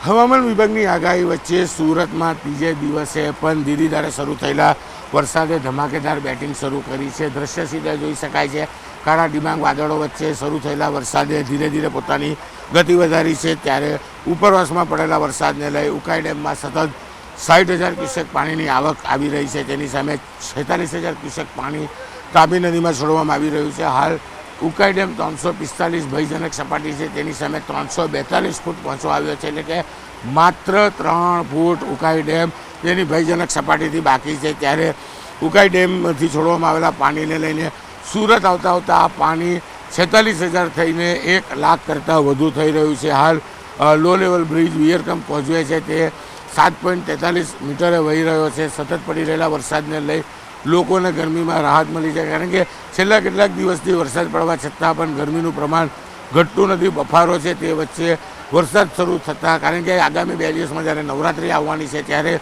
હવામાન વિભાગની આગાહી વચ્ચે સુરતમાં ત્રીજે દિવસે પણ ધીરીધારે શરૂ થયેલા વરસાદે ધમાકેદાર બેટિંગ શરૂ કરી છે। દ્રશ્ય સીધા જોઈ શકાય છે। કાળા ડિબાંગ વાદળો વચ્ચે શરૂ થયેલા વરસાદે ધીરે ધીરે પોતાની ગતિ વધારી છે। ત્યારે ઉપરવાસમાં પડેલા વરસાદને લઈ ઉકાઈ ડેમમાં સતત 60,000 ક્યુસેક પાણીની આવક આવી રહી છે। તેની સામે 46,000 ક્યુસેક પાણી તાપી નદીમાં છોડવામાં આવી રહ્યું છે। હાલ ઉકાઈ ડેમ 345 ભયજનક સપાટી છે, તેની સામે 342 ફૂટ પહોંચવા આવ્યો છે। એટલે કે માત્ર 3 ફૂટ ઉકાઈ ડેમ તેની ભયજનક સપાટીથી બાકી છે। ત્યારે ઉકાઈ ડેમથી છોડવામાં આવેલા પાણીને લઈને સુરત આવતા આ પાણી 46,000 થઈને 1 લાખ કરતાં વધુ થઈ રહ્યું છે। હાલ લો લેવલ બ્રિજ વિયરકમ પહોંચવે છે તે 7.43 મીટરે વહી રહ્યો છે। સતત પડી રહેલા વરસાદને લઈ લોકોને ગરમીમાં રાહત મળી છે, કારણ કે છેલ્લા કેટલાક દિવસથી વરસાદ પડવા છતાં પણ ગરમીનું પ્રમાણ ઘટતું નથી, બફારો છે। તે વચ્ચે વરસાદ શરૂ થતાં, કારણ કે આગામી 2 દિવસમાં જ્યારે નવરાત્રિ આવવાની છે ત્યારે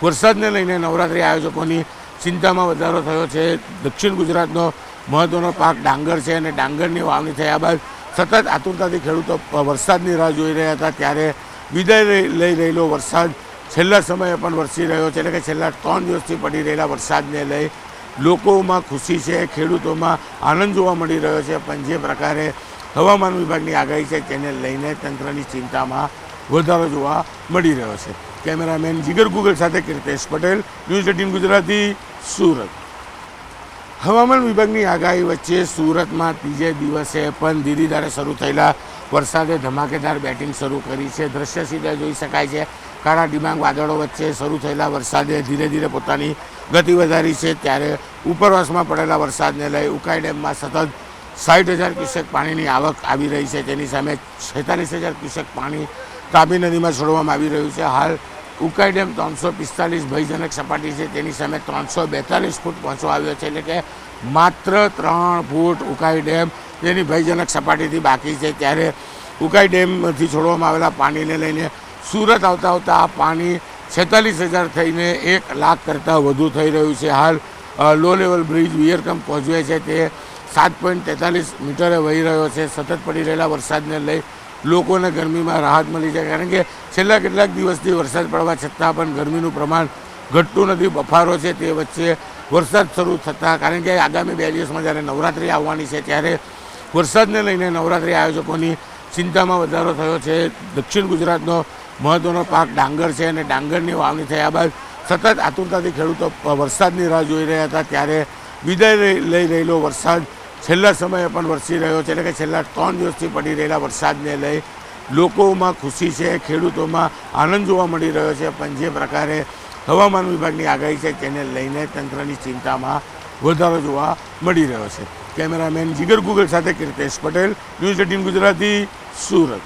વરસાદને લઈને નવરાત્રિ આયોજકોની ચિંતામાં વધારો થયો છે। દક્ષિણ ગુજરાતનો મહત્ત્વનો પાક ડાંગર છે અને ડાંગરની વાવણી થયા બાદ સતત આતુરતાથી ખેડૂતો વરસાદની રાહ જોઈ રહ્યા હતા। ત્યારે વિદાય લઈ રહેલો વરસાદ છેલ્લા સમયે પણ વરસી રહ્યો છે। એટલે કે છેલ્લા 3 દિવસથી પડી રહેલા વરસાદને લઈ લોકોમાં ખુશી છે, ખેડૂતોમાં આનંદ જોવા મળી રહ્યો છે। પણ જે પ્રકારે હવામાન વિભાગની આગાહી છે તેને લઈને તંત્રની ચિંતામાં વધારો જોવા મળી રહ્યો છે। કેમેરામેન જીગર ગુગલ સાથે કીર્તેશ પટેલ, ન્યૂઝ 18 ગુજરાતી, સુરત। હવામાન વિભાગની આગાહી વચ્ચે સુરતમાં ત્રીજે દિવસે પણ ધીરીધારે શરૂ થયેલા વરસાદે ધમાકેદાર બેટિંગ શરૂ કરી છે। દ્રશ્ય સીધા જોઈ શકાય છે। કાળા ડિબાંગ વાદળો વચ્ચે શરૂ થયેલા વરસાદે ધીરે ધીરે પોતાની ગતિ વધારી છે। ત્યારે ઉપરવાસમાં પડેલા વરસાદને લઈ ઉકાઈ ડેમમાં સતત 60,000 ક્યુસેક પાણીની આવક આવી રહી છે। તેની સામે 46,000 ક્યુસેક પાણી તાપી નદીમાં છોડવામાં આવી રહ્યું છે। હાલ ઉકાઈ ડેમ 345 ભયજનક સપાટી છે, તેની સામે 342 ફૂટ પહોંચવા આવ્યો છે। એટલે કે માત્ર 3 ફૂટ ઉકાઈ ડેમ તેની ભયજનક સપાટીથી બાકી છે। ત્યારે ઉકાઈ ડેમથી છોડવામાં આવેલા પાણીને લઈને સુરત આવતા આ પાણી 46,000 થઈને 1 લાખ કરતાં વધુ થઈ રહ્યું છે। હાલ લો લેવલ બ્રિજ વિયરકમ પહોંચવે છે તે 7.43 મીટરે વહી રહ્યો છે। સતત પડી રહેલા વરસાદને લઈ લોકોને ગરમીમાં રાહત મળી છે, કારણ કે છેલ્લા કેટલાક દિવસથી વરસાદ પડવા છતાં પણ ગરમીનું પ્રમાણ ઘટતું નથી, બફારો છે। તે વચ્ચે વરસાદ શરૂ થતાં, કારણ કે આગામી 2 દિવસમાં જ્યારે નવરાત્રિ આવવાની છે ત્યારે વરસાદને લઈને નવરાત્રિ આયોજકોની ચિંતામાં વધારો થયો છે। દક્ષિણ ગુજરાતનો મહત્ત્વનો પાક ડાંગર છે અને ડાંગરની વાવણી થયા બાદ સતત આતુરતાથી ખેડૂતો વરસાદની રાહ જોઈ રહ્યા હતા। ત્યારે વિદાય લઈ રહેલો વરસાદ છેલ્લા સમયે પણ વરસી રહ્યો છે। એટલે કે છેલ્લા 3 દિવસથી પડી રહેલા વરસાદને લઈ લોકોમાં ખુશી છે, ખેડૂતોમાં આનંદ જોવા મળી રહ્યો છે। પણ જે પ્રકારે હવામાન વિભાગની આગાહી છે તેને લઈને તંત્રની ચિંતામાં વધારો જોવા મળી રહ્યો છે। કેમેરામેન જીગર ગુગલ સાથે કીર્તેશ પટેલ, ન્યૂઝ 18 ગુજરાતી, સુરત।